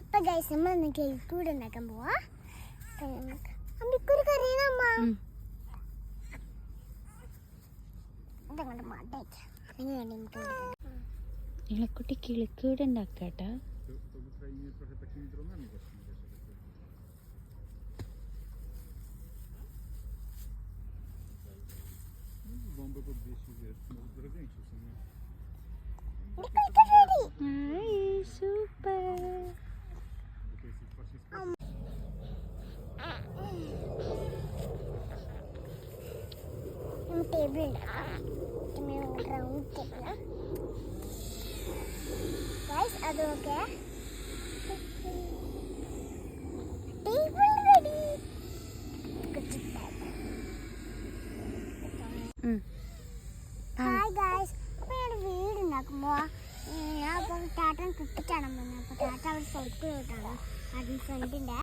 അപ്പൊ ഗൈസ് നമ്മൾ കേക്കൂടെ ഉണ്ടാക്കാൻ പോവാ. അമ്മിക്കൊരു കറിയണമ്മ ഇതങ്ങോട്ട് മാട്ടേക്ക് ഇളക്കുട്ടി കിളിക്കൂടെ ഉണ്ടാക്കാട്ടാ. Super. Table round table guys അതൊക്കെ ടേബിൾ റെഡി. ഹായ് ഗൈസ്, അപ്പോൾ ഞാൻ വീട് ഉണ്ടാക്കുമ്പോൾ ഞാൻ അപ്പോൾ ടാറ്റൻ കിട്ടിട്ടാണ് വന്നത്. അപ്പോൾ ടാറ്റ അവിടെ സൈക്കിൾ കിട്ടാണ് അതിന് ഫ്രണ്ടിൻ്റെ